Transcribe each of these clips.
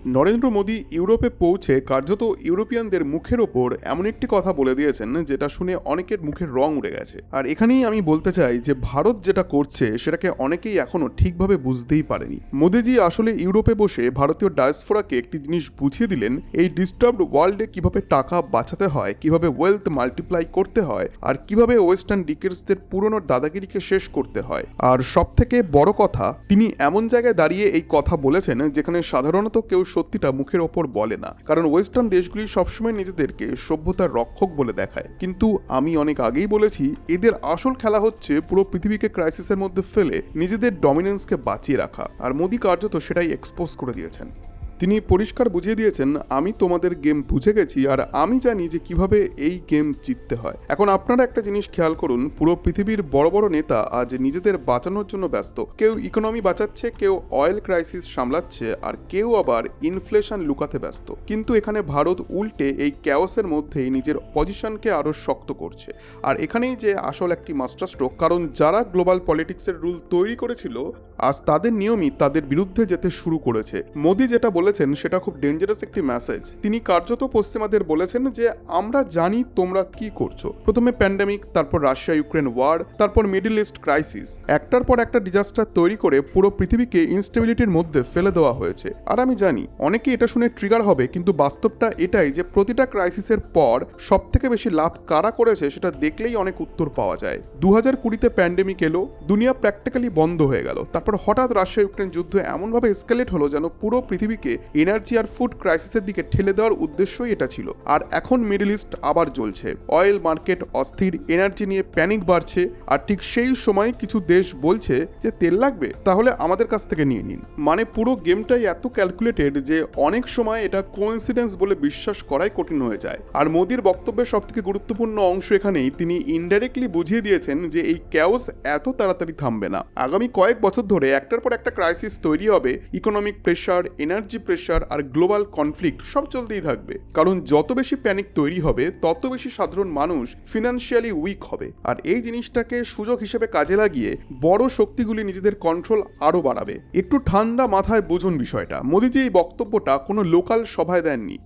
নরেন্দ্র মোদী ইউরোপে পৌঁছে কার্যত ইউরোপিয়ানদের মুখের ওপর এমন একটি কথা বলে দিয়েছেন যেটা শুনে অনেকের মুখের রং উড়ে গেছে। আর এখানেই আমি বলতে চাই যে ভারত যেটা করছে সেটাকে অনেকেই এখনো ঠিকভাবে বুঝতেই পারেনি। মোদীজি আসলে ইউরোপে বসে ভারতীয় ডায়াসপোরাকে একটি জিনিস বুঝিয়ে দিলেন, এই ডিস্টার্বড ওয়ার্ল্ডে কিভাবে টাকা বাঁচাতে হয়, কিভাবে ওয়েলথ মাল্টিপ্লাই করতে হয়, আর কিভাবে ওয়েস্টার্ন ডিকেটসদের পুরনো দাদাগিরিকে শেষ করতে হয়। আর সব থেকে বড় কথা, তিনি এমন জায়গায় দাঁড়িয়ে এই কথা বলেছেন যেখানে সাধারণত কেউ সত্যিটা মুখের ওপর বলে না, কারণ ওয়েস্টার্ন দেশগুলি সবসময় নিজেদেরকে সভ্যতার রক্ষক বলে দেখায়। কিন্তু আমি অনেক আগেই বলেছি, এদের আসল খেলা হচ্ছে পুরো পৃথিবীকে ক্রাইসিসের মধ্যে ফেলে নিজেদের ডমিনেন্সকে বাঁচিয়ে রাখা, আর মোদী কার্যত সেটাই এক্সপোজ করে দিয়েছেন। তিনি পরিষ্কার বুঝিয়ে দিয়েছেন, আমি তোমাদের গেম বুঝে গেছি আর আমি জানি যে কিভাবে এই গেম জিততে হয়। এখন আপনারা একটা জিনিস খেয়াল করুন, পুরো পৃথিবীর বড় বড় নেতা আজ নিজেদের বাঁচানোর জন্য ব্যস্ত। কেউ ইকোনমি বাঁচাচ্ছে, কেউ অয়েল ক্রাইসিস সামলাচ্ছে, আর কেউ আবার ইনফ্লেশন লুকাতে ব্যস্ত। কিন্তু এখানে ভারত উল্টে এই ক্যাওসের মধ্যেই নিজের পজিশনকে আরো শক্ত করছে। আর এখানেই যে আসল একটি মাস্টার স্ট্রোক, কারণ যারা গ্লোবাল পলিটিক্সের রুল তৈরি করেছিল আজ তাদের নিয়মই তাদের বিরুদ্ধে যেতে শুরু করেছে। মোদী যেটা বলেছেন সেটা খুব ডেঞ্জারাস একটি মেসেজ। তিনি কার্যত পশ্চিমাদের বলেছেন যে আমরা জানি তোমরা কি করছো। প্রথমে প্যান্ডেমিক, তারপর রাশিয়া ইউক্রেন ওয়ার, তারপর মিডল ইস্ট ক্রাইসিস, একটার পর একটা ডিজাস্টার তৈরি করে পুরো পৃথিবীকে ইনস্টেবিলিটির মধ্যে ফেলে দেওয়া হয়েছে। আর আমি জানি অনেকে এটা শুনে ট্রিগার হবে, কিন্তু বাস্তবটা এটাই যে প্রতিটা ক্রাইসিসের পর সব থেকে বেশি লাভ কারা করেছে সেটা দেখলেই অনেক উত্তর পাওয়া যায়। 2020-তে প্যান্ডেমিক এলো, দুনিয়া প্র্যাকটিক্যালি বন্ধ হয়ে গেল। তারপর হঠাৎ রাশিয়া ইউক্রেন যুদ্ধ এমনভাবে এসকেলেট হলো যেন পুরো পৃথিবীকে এনার্জি আর ফুড ক্রাইসিসের দিকে ঠেলে দেওয়ার উদ্দেশ্যই এটা ছিল। আর এখন মিডল ইস্ট আবার জ্বলছে, অয়েল মার্কেট অস্থির, এনার্জি নিয়ে প্যানিক বাড়ছে, আর ঠিক সেই সময় কিছু দেশ বলছে যে তেল লাগবে, তাহলে আমাদের কাছ থেকে নিয়ে নিন। মানে পুরো গেমটাই এত ক্যালকুলেটেড যে অনেক সময় এটা কোইন্সিডেন্স বলে বিশ্বাস করাই কঠিন হয়ে যায়। আর মোদির বক্তব্যের সবথেকে গুরুত্বপূর্ণ অংশ এখানেই, তিনি ইনডাইরেক্টলি বুঝিয়ে দিয়েছেন যে এই ক্যাওস এত তাড়াতাড়ি থামবে না। আগামী কয়েক বছর ধরে একটার পর একটা ক্রাইসিস তৈরি হবে, ইকোনমিক প্রেশার, এনার্জি প্রেশার আর গ্লোবাল কনফ্লিক্ট সব চলতেই থাকবে। কারণ যত বেশি প্যানিক তৈরি হবে তত বেশি সাধারণ মানুষ ফিনান্সিয়ালি উইক হবে, আর এই জিনিসটাকে সুযোগ হিসেবে কাজে লাগিয়ে বড় শক্তিগুলি নিজেদের কন্ট্রোল আরো বাড়াবে। একটু ঠান্ডা মাথায় বুঝুন বিষয়টা। মোদীজি এই বক্তব্যটা কোনো লোকাল সভায় দেননি,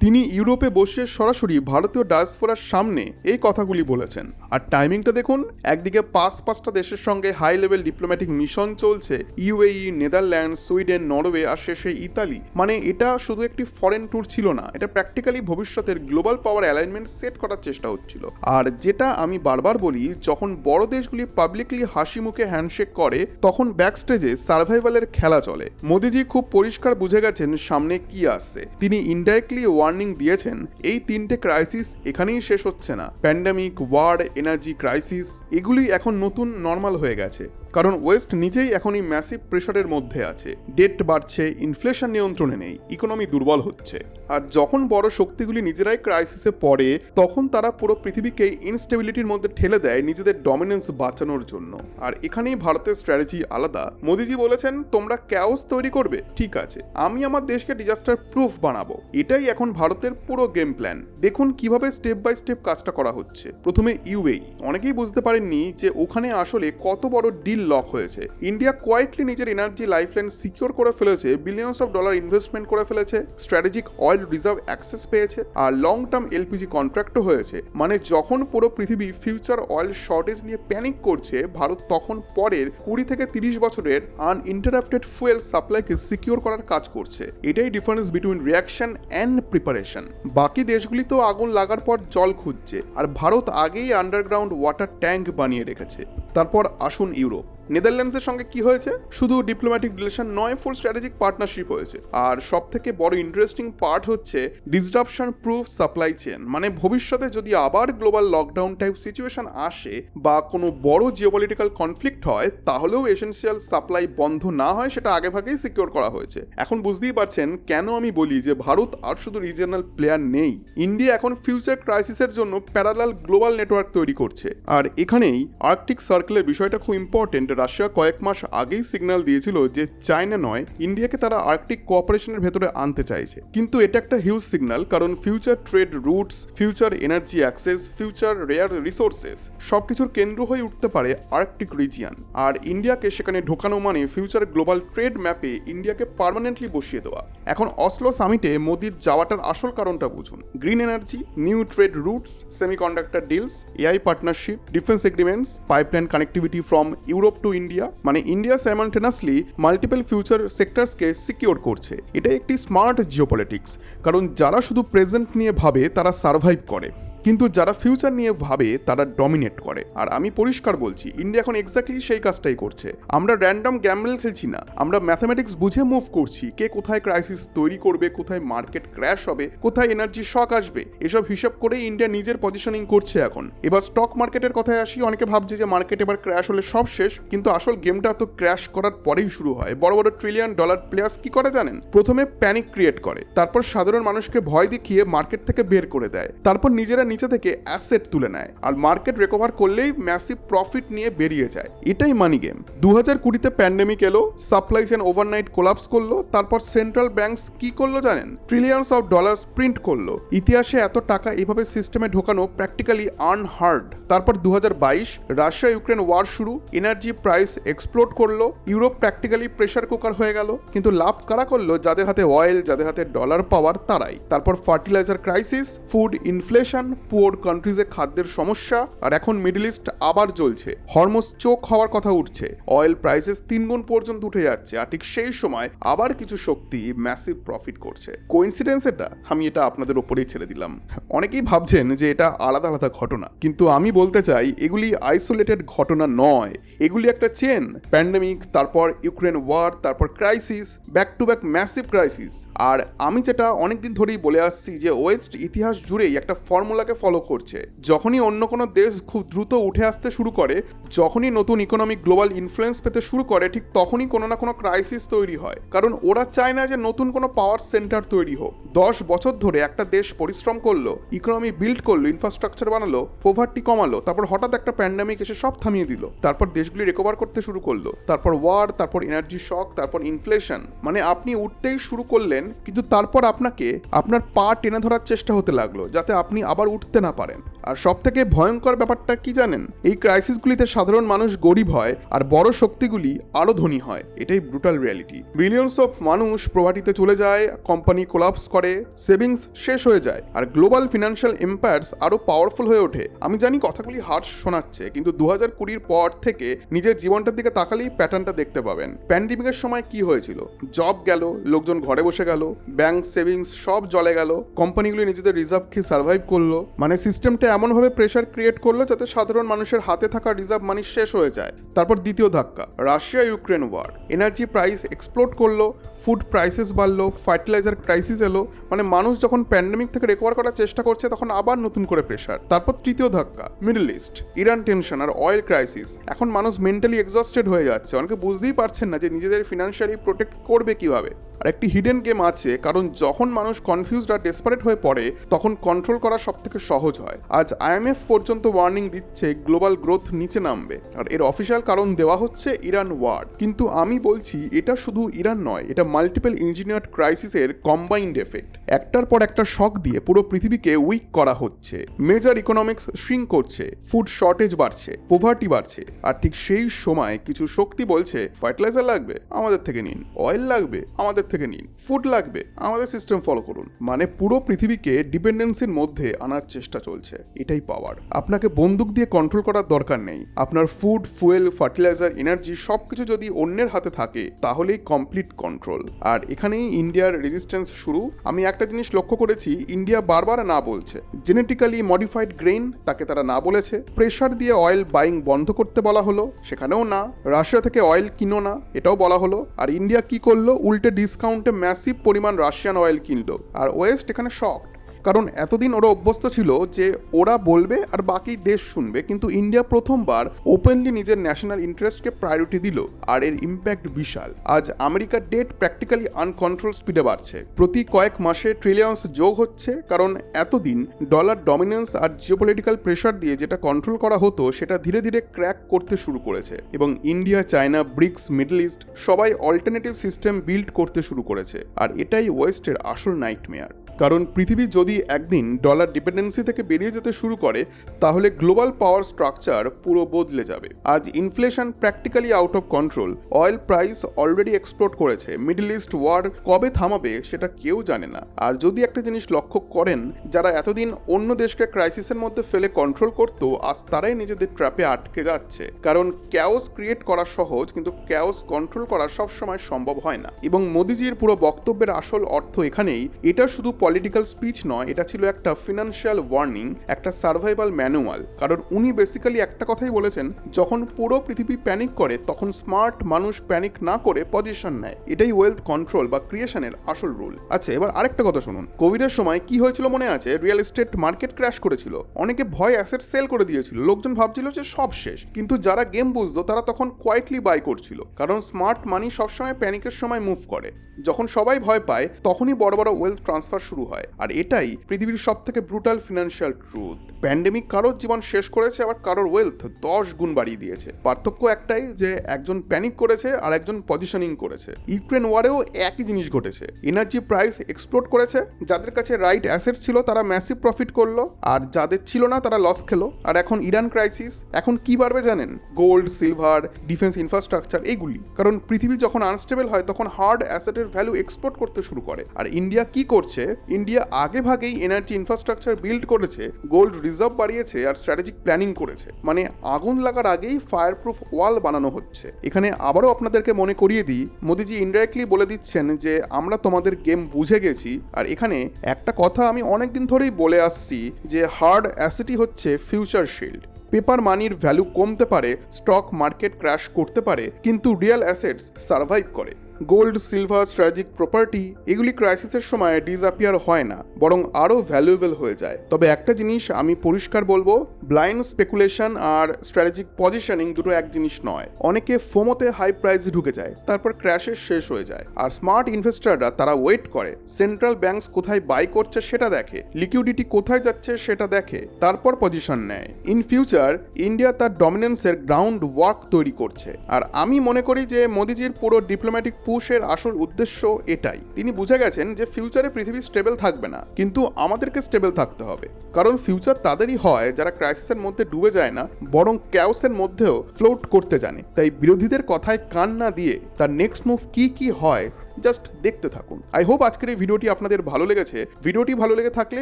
তিনি ইউরোপে বসে সরাসরি ভারতীয় ডায়াসপোরার সামনে এই কথাগুলি বলেছেন। আর টাইমিংটা দেখুন, একদিকে পাঁচটা দেশের সঙ্গে হাই লেভেল ডিপ্লোম্যাটিক মিশন চলছে, ইউএই, নেদারল্যান্ড, সুইডেন, নরওয়ে, আর শেষে ইতালি। মানে এটা শুধু একটি ফরেন ট্যুর ছিল না, এটা প্র্যাকটিক্যালি ভবিষ্যতের গ্লোবাল পাওয়ার অ্যালাইনমেন্ট সেট করার চেষ্টা হচ্ছিল। আর যেটা আমি বারবার বলি, যখন বড় দেশগুলি পাবলিকলি হাসি মুখে হ্যান্ডশেক করে তখন ব্যাকস্টেজে সার্ভাইভালের খেলা চলে। মোদীজি খুব পরিষ্কার বুঝে গেছেন সামনে কি আসছে। তিনি ইনডাইরেক্টলি ওয়ার্নিং দিয়েছেন, এই তিনটে ক্রাইসিস এখানেই শেষ হচ্ছে না। প্যান্ডেমিক, ওয়ার, এনার্জি ক্রাইসিস, এগুলি এখন নতুন নর্মাল হয়ে গেছে। কারণ ওয়েস্ট নিজেই এখন এই ম্যাসিভ প্রেশারের মধ্যে আছে, ডেট বাড়ছে, ইনফ্লেশন নিয়ন্ত্রণে নেই, ইকোনমি দুর্বল হচ্ছে। আর যখন বড় শক্তিগুলি নিজেরাই ক্রাইসিসে পড়ে তখন তারা পুরো পৃথিবীকে ইনস্টেবিলিটির মধ্যে ঠেলে দেয় নিজেদের ডমিনেন্স বাঁচানোর জন্য। আর এখানেই ভারতের স্ট্র্যাটেজি আলাদা। মোদীজি বলেছেন, তোমরা ক্যাওস তৈরি করবে, ঠিক আছে, আমি আমার দেশকে ডিজাস্টার প্রুফ বানাবো। এটাই এখন ভারতের পুরো গেম প্ল্যান। দেখুন কিভাবে স্টেপ বাই স্টেপ কাজটা করা হচ্ছে। প্রথমে ইউএই, অনেকেই বুঝতে পারেননি যে ওখানে আসলে কত বড় ডিল লক হয়েছে। ইন্ডিয়া কোয়াইটলি নিজের এনার্জি লাইফলাইন সিকিউর করে ফেলেছে, বিলিয়নস অফ ডলার ইনভেস্টমেন্ট করে ফেলেছে, স্ট্র্যাটেজিক অয়েল রিজার্ভ অ্যাক্সেস পেয়েছে, আর লং টার্ম এলপিজি কন্ট্রাক্টও হয়েছে। মানে যখন পুরো পৃথিবী ফিউচার অয়েল শর্টেজ নিয়ে প্যানিক করছে, ভারত তখন পরের 20 থেকে 30 বছরের আনইন্টারাপ্টেড ফুয়েল সাপ্লাইকে সিকিউর করার কাজ করছে। এটাই difference between reaction and preparation. বাকি দেশগুলি তো আগুন লাগার পর জল খুঁজছে, আর ভারত আগেই আন্ডারগ্রাউন্ড ওয়াটার ট্যাঙ্ক বানিয়ে রেখেছে। তারপর আসুন ইউরোপ। নেদারল্যান্ডসের সঙ্গে কি হয়েছে? শুধু ডিপ্লোম্যাটিক রিলেশন নয়, ফুল স্ট্র্যাটেজিক পার্টনারশিপ হয়েছে। আর সব থেকে বড় ইন্টারেস্টিং পার্ট হচ্ছে ডিসরাপশন প্রুফ সাপ্লাই চেন। মানে ভবিষ্যতে যদি আবার গ্লোবাল লকডাউন টাইপ সিচুয়েশন আসে বা কোনো বড় জিওপলিটিক্যাল কনফ্লিক্ট হয়, তাহলেও এসেনশিয়াল সাপ্লাই বন্ধ না হয় সেটা আগেভাগেই সিকিউর করা হয়েছে। এখন বুঝতেই পারছেন কেন আমি বলি যে ভারত আর শুধু রিজিয়নাল প্লেয়ার নেই। ইন্ডিয়া এখন ফিউচার ক্রাইসিসের জন্য প্যারালাল গ্লোবাল নেটওয়ার্ক তৈরি করছে। আর এখানেই আর্কটিক সার্কেলের বিষয়টা খুব ইম্পর্টেন্ট। রাশিয়া কয়েক মাস আগেই সিগন্যাল দিয়েছিল যে চায়না নয়, ইন্ডিয়াকে তারা আর্কটিক কোঅপারেশনের ভেতরে আনতে চাইছে। কিন্তু এটা একটা হিউজ সিগন্যাল, কারণ future trade roots, future energy access, future rare resources সবকিছুর কেন্দ্র হয়ে উঠতে পারে আর্কটিক রিজিয়ন। আর ইন্ডিয়াকে সেখানে ঢোকানো মানে ফিউচার গ্লোবাল ট্রেড ম্যাপে ইন্ডিয়াকে পার্মানেন্টলি বসিয়ে দেওয়া। এখন অসলো সামিটে মোদির যাওয়াটার আসল কারণটা বুঝুন। Green energy, new trade roots, semiconductor deals, AI partnership, defence agreements, pipeline connectivity from Europe to India, মানে ইন্ডিয়া সাইমালটেনাসলি মাল্টিপল ফিউচার সেক্টরসকে সিকিউর করছে। এটা একটি স্মার্ট জিওপলিটিক্স, কারণ যারা শুধু প্রেজেন্ট নিয়ে ভাবে তারা সার্ভাইভ করে, কিন্তু যারা ফিউচার নিয়ে ভাবে তারা ডমিনেট করে। আর আমি পরিষ্কার বলছি, ইন্ডিয়া এখন এক্স্যাক্টলি সেই কাজটাই করছে। আমরা র্যান্ডম গ্যাম্বল খেলছি না, আমরা ম্যাথামেটিক্স বুঝে মুভ করছি। কে কোথায় ক্রাইসিস তৈরি করবে, কোথায় মার্কেট ক্র্যাশ হবে, কোথায় এনার্জি শক আসবে, এসব হিসাব করে ইন্ডিয়া নিজের পজিশনিং করছে এখন। এবার স্টক মার্কেটের কথায় আসি। অনেকে ভাবছে যে মার্কেট এবার ক্র্যাশ হলে সব শেষ, কিন্তু আসল গেমটা তো ক্র্যাশ করার পরেই শুরু হয়। বড় বড় $1 ট্রিলিয়ন প্লেয়ার্স কি করে জানেন? প্রথমে প্যানিক ক্রিয়েট করে, তারপর সাধারণ মানুষকে ভয় দেখিয়ে মার্কেট থেকে বের করে দেয়, তারপর নিজেরা নিচে থেকে অ্যাসেট তুলে নেয়, আর মার্কেট রিকভার করলেই ম্যাসিভ প্রফিট নিয়ে বেরিয়ে যায়। এটাই মানি গেম। 2020-তে প্যান্ডেমিক এলো, সাপ্লাই চেইন ওভারনাইট কোলাপস করলো, তারপর সেন্ট্রাল ব্যাংকস কি করলো জানেন? ট্রিলিয়নস অফ ডলার্স প্রিন্ট করলো। ইতিহাসে এত টাকা এভাবে সিস্টেমে ঢোকানো প্র্যাকটিক্যালি আনহার্ড। তারপর 2022 রাশিয়া ইউক্রেন ওয়ার শুরু, এনার্জি প্রাইস এক্সপ্লোড করলো, ইউরোপ প্র্যাকটিক্যালি প্রেসার কুকার হয়ে গেল। কিন্তু লাভ কারা করলো? যাদের হাতে অয়েল, যাদের হাতে ডলার পাওয়ার, তারাই। তারপর fertilizer crisis, food inflation, poor কান্ট্রিজে খাদ্যের সমস্যা, আর এখন মিডল ইস্ট আবার জ্বলছে। হরমোজ চোখ হওয়ার কথা উঠছে, অয়েল প্রাইসেস 3 গুণ পর্যন্ত উঠে যাচ্ছে। আর ঠিক সেই সময় আবার কিছু শক্তি ম্যাসিভ প্রফিট করছে। কোইন্সিডেন্স এটা? আমি এটা আপনাদের ওপরেই ছেড়ে দিলাম। অনেকেই ভাবছেন যে এটা আলাদা আলাদা ঘটনা, কিন্তু আমি বলতে চাই এগুলি আইসোলেটেড ঘটনা নয়, এগুলি একটা চেন। প্যান্ডেমিক, তারপর ইউক্রেন ওয়ার, তারপর crisis, back to back massive crisis. আর আমি যেটা অনেকদিন ধরেই বলে আসছি যে ওয়েস্ট ইতিহাস জুড়েই একটা ফর্মুলাকে ফলো করছে। যখনই অন্য কোনো দেশ খুব দ্রুত উঠে আসতে শুরু করে, যখনই নতুন ইকোনমিক গ্লোবাল ইনফ্লুয়েন্স পেতে শুরু করে, ঠিক তখনই কোনো না কোনো ক্রাইসিস তৈরি হয়। কারণ ওরা চায় না যে নতুন কোনো পাওয়ার সেন্টার তৈরি হোক। 10 বছর ধরে একটা দেশ পরিশ্রম করলো, ইকোনমি বিল্ড করলো, ইনফ্রাস্ট্রাকচার বানালো, পভার্টি কমালো, তারপর হঠাৎ একটা প্যান্ডেমিক এসে সব থামিয়ে দিল। তারপর দেশগুলি রিকভার করতে শুরু করলো, তারপর ওয়ার, তারপর এনার্জি শক, তারপর ইনফ্লেশন। মানে আপনি উঠতেই শুরু করলেন, কিন্তু তারপর আপনাকে আপনার পা টেনে ধরার চেষ্টা হতে লাগলো যাতে আপনি আবার উঠতে না পারেন। আর সব থেকে ভয়ঙ্কর ব্যাপারটা কি জানেন? এই ক্রাইসিসগুলিতে সাধারণ মানুষ গরিব হয় আর বড় শক্তিগুলি আরো ধনী হয়। এটাই ব্রুটাল রিয়ালিটি। বিলিয়নস অফ মানুষ প্রভার্টিতে চলে যায়, কোম্পানি কোলাপস করে, সেভিংস শেষ হয়ে যায়, আর গ্লোবাল ফিনান্সিয়াল এম্পায়ার্স আরো পাওয়ারফুল হয়ে ওঠে। আমি জানি কথাগুলি হার্শ শোনাচ্ছে, কিন্তু 2020 পর থেকে নিজের জীবনটার দিকে তাকালেই প্যাটার্নটা দেখতে পাবেন। প্যান্ডেমিকের সময় কি হয়েছিল? জব গেল, লোকজন ঘরে বসে গেল, ব্যাংক সেভিংস সব জলে গেল, কোম্পানিগুলি নিজেদের রিজার্ভ খেয়ে সার্ভাইভ করলো। মানে সিস্টেমটা এমনভাবে প্রেশার ক্রিয়েট করলো যাতে সাধারণ মানুষের হাতে থাকা রিজার্ভ মানি শেষ হয়ে যায়। তারপর দ্বিতীয় ধাক্কা, Russia Ukraine war, energy price explode করলো, ফুড প্রাইসেস বাড়লো, ফার্টিলাইজার ক্রাইসিস এলো। মানে মানুষ যখন প্যান্ডেমিক থেকে রিকভার করার চেষ্টা করছে, তখন আবার নতুন করে প্রেশার। তারপর তৃতীয় ধাক্কা, মিডল ইস্ট, ইরান টেনশন আর অয়েল ক্রাইসিস। এখন মানুষ মেন্টালি এক্সস্টেড হয়ে যাচ্ছে, অনেকে বুঝতেই পারছেন না যে নিজেদের ফিনান্সিয়ালি প্রোটেক্ট করবে কিভাবে। আর একটি হিডেন গেম আছে, কারণ যখন মানুষ কনফিউজড আর ডেসপারেট হয়ে পড়ে, তখন কন্ট্রোল করা সব থেকে সহজ হয়। আজ IMF পর্যন্ত ওয়ার্নিং দিচ্ছে গ্লোবাল গ্রোথ নিচে নামবে, আর এর অফিসিয়াল কারণ দেওয়া হচ্ছে ইরান ওয়ার। কিন্তু আমি বলছি এটা শুধু ইরান নয়, এটা মাল্টিপল ইঞ্জিনিয়ার্ড ক্রাইসিসের কম্বাইন্ড এফেক্ট। একটার পর একটা শক দিয়ে পুরো পৃথিবীকে উইক করা হচ্ছে। মেজর ইকোনমিক্স শ্রিঙ্ক করছে, ফুড শর্টেজ বাড়ছে, পভার্টি বাড়ছে। আর ঠিক সেই সময় কিছু শক্তি বলছে ফার্টিলাইজার লাগবে, আমাদের থেকে নিন, অয়েল লাগবে, আমাদের থেকে নিন, ফুড লাগবে, আমাদের সিস্টেম ফলো করুন। মানে পুরো পৃথিবীকে ডিপেন্ডেন্সির মধ্যে আনার চেষ্টা চলছে। এটাই পাওয়ার। আপনাকে বন্দুক দিয়ে কন্ট্রোল করার দরকার নেই। আপনার ফুড, ফুয়েল, ফার্টিলাইজার, এনার্জি সবকিছু যদি অন্যের হাতে থাকে, তাহলেই কমপ্লিট কন্ট্রোল। আর এখানেই ইন্ডিয়ার রেজিস্ট্যান্স শুরু। আমি একটা জিনিস লক্ষ্য করেছি, ইন্ডিয়া বারবার না বলছে। জেনেটিক্যালি মডিফাইড গ্রেইন, তাকে তারা না বলেছে। প্রেশার দিয়ে অয়েল বাইং বন্ধ করতে বলা হলো, সেখানেও না। রাশিয়া থেকে অয়েল কিনো না, এটাও বলা হলো। আর ইন্ডিয়া কি করলো? উল্টে ডিসকাউন্টে ম্যাসিভ পরিমাণ রাশিয়ান অয়েল কিনলো। আর ওয়েস্ট এখানে শকড। কারণ এতদিন ওরা অভ্যস্ত ছিল যে ওরা বলবে আর বাকি দেশ শুনবে, কিন্তু ইন্ডিয়া প্রথমবার ওপেনলি নিজের ন্যাশনাল ইন্টারেস্টকে প্রায়োরিটি দিল, আর এর ইম্প্যাক্ট বিশাল। আজ আমেরিকার ডেট প্র্যাকটিক্যালি আনকন্ট্রোল স্পিডে বাড়ছে, প্রতি কয়েক মাসে ট্রিলিয়ন্স যোগ হচ্ছে, কারণ এতদিন ডলার ডমিনেন্স আর জিওপলিটিক্যাল প্রেশার দিয়ে যেটা কন্ট্রোল করা হতো সেটা ধীরে ধীরে ক্র্যাক করতে শুরু করেছে, এবং India, China, BRICS, Middle East সবাই অল্টারনেটিভ সিস্টেম বিল্ড করতে শুরু করেছে। আর এটাই ওয়েস্টের আসল নাইটমেয়ার। কারণ পৃথিবী যদি একদিন ডলার ডিপেন্ডেন্সি থেকে বেরিয়ে যেতে শুরু করে, তাহলে গ্লোবাল পাওয়ার স্ট্রাকচার পুরো বদলে যাবে। আজ inflation practically out of control, oil price already explode করেছে, মিডল ইস্ট ওয়ার কবে থামাবে সেটা কেউ জানে না। আর যদি একটা জিনিস লক্ষ্য করেন, যারা এতদিন অন্য দেশকে ক্রাইসিসের মধ্যে ফেলে কন্ট্রোল করতো, আজ তারাই নিজেদের ট্র্যাপে আটকে যাচ্ছে। কারণ ক্যাওস ক্রিয়েট করা সহজ, কিন্তু ক্যাওস কন্ট্রোল করা সবসময় সম্ভব হয় না। এবং মোদিজির পুরো বক্তব্যের আসল অর্থ এখানেই, এটা শুধু পলিটিক্যাল স্পিচ নয়, এটা ছিল একটা ফিনান্সিয়াল ওয়ার্নিং, একটা সার্ভাইভাল ম্যানুয়াল। কারণ উনি বেসিক্যালি একটা কথাই বলেছেন, যখন পুরো পৃথিবী প্যানিক করে তখন স্মার্ট মানুষ প্যানিক না করে পজিশন নেয়। এটাই ওয়েলথ কন্ট্রোল বা ক্রিয়েশনের আসল রুল। আচ্ছা, এবার আরেকটা কথা শুনুন। কোভিডের সময় কি হয়েছিল মনে আছে? রিয়েল এস্টেট মার্কেট ক্র্যাশ করেছিল, অনেকে ভয় অ্যাসেট সেল করে দিয়েছিল, লোকজন ভাবছিল যে সব শেষ। কিন্তু যারা গেম বুঝতো তারা তখন কোয়াইটলি বাই করছিল, কারণ স্মার্ট মানি সবসময় প্যানিকের সময় মুভ করে। যখন সবাই ভয় পায় তখনই বড় বড় ওয়েলথ ট্রান্সফার শুরু হয়। আর এটাই পৃথিবীর সব থেকে ব্রুটাল ফিনান্সিয়াল ট্রুথ। প্যান্ডেমিক কারোর জীবন শেষ করেছে, আবার কারোর ওয়েলথ 10 গুণ বাড়িয়ে দিয়েছে। পার্থক্য একটাই, যে একজন প্যানিক করেছে আর একজন পজিশনিং করেছে। ইউক্রেন ওয়ারেও একই জিনিস ঘটেছে, এনার্জি প্রাইস এক্সপ্লোড করেছে, যাদের কাছে রাইট অ্যাসেট ছিল তারা ম্যাসিভ প্রফিট করলো, আর যাদের ছিল না তারা লস খেলো। আর এখন ইরান ক্রাইসিস, এখন কি বাড়বে জানেন? গোল্ড, সিলভার, ডিফেন্স ইনফ্রাস্ট্রাকচার, এইগুলি। কারণ পৃথিবী যখন আনস্টেবল হয় তখন হার্ড অ্যাসেটের ভ্যালু এক্সপোর্ট করতে শুরু করে। আর ইন্ডিয়া কি করছে? ইন্ডিয়া আগে ভাগেই এনার্জি ইনফ্রাস্ট্রাকচার বিল্ড করেছে, গোল্ড রিজার্ভ বাড়িয়েছে, আর স্ট্র্যাটেজিক প্ল্যানিং করেছে। মানে আগুন লাগার আগেই ফায়ার প্রুফ ওয়াল বানানো হচ্ছে। এখানে আবারও আপনাদেরকে মনে করিয়ে দিই, মোদিজি ইনডাইরেক্টলি বলে দিচ্ছেন যে আমরা তোমাদের গেম বুঝে গেছি। আর এখানে একটা কথা আমি অনেকদিন ধরেই বলে আসছি, যে হার্ড অ্যাসেটই হচ্ছে ফিউচার শিল্ড। পেপার মানির ভ্যালু কমতে পারে, স্টক মার্কেট ক্র্যাশ করতে পারে, কিন্তু রিয়েল অ্যাসেটস সার্ভাইভ করে। গোল্ড, সিলভার, স্ট্র্যাটেজিক প্রপার্টি, এগুলি ক্রাইসিসের সময় ডিসঅ্যাপিয়ার হয় না, বরং আরও ভ্যালুয়েবল হয়ে যায়। তবে একটা জিনিস আমি পরিষ্কার বলবো, ব্লাইন্ড স্পেকুলেশন আর স্ট্র্যাটেজিক পজিশনিং দুটো এক জিনিস নয়। অনেকে ফোমোতে হাই প্রাইসে ঢুকে যায়, তারপর ক্র্যাশের শেষ হয়ে যায়। আর স্মার্ট ইনভেস্টররা তারা ওয়েট করে, সেন্ট্রাল ব্যাংকস কোথায় বাই করছে সেটা দেখে, লিকুইডিটি কোথায় যাচ্ছে সেটা দেখে, তারপর পজিশন নেয়। ইন ফিউচার ইন্ডিয়া তার ডমিনেন্সের গ্রাউন্ড ওয়ার্ক তৈরি করছে। আর আমি মনে করি যে মোদিজির পুরো ডিপ্লোম্যাটিক পুশের আসল উদ্দেশ্য এটাই। তিনি বুঝে গেছেন যে ফিউচারে পৃথিবী স্টেবল থাকবে না, কিন্তু আমাদেরকে স্টেবল থাকতে হবে। কারণ ফিউচার তাদেরই হয় যারা ক্রাইসিসের মধ্যে ডুবে যায় না, বরং ক্যাওসের মধ্যেও ফ্লোট করতে জানে। তাই বিরোধীদের কথায় কান না দিয়ে তার নেক্সট মুভ কি হয় জাস্ট দেখতে থাকুন। আই হোপ আজকের এই ভিডিওটি আপনাদের ভালো লেগেছে। ভিডিওটি ভালো লেগে থাকলে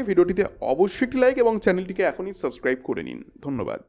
ভিডিওটিতে অবশ্যই একটি লাইক এবং চ্যানেলটিকে এখনই সাবস্ক্রাইব করে নিন। ধন্যবাদ।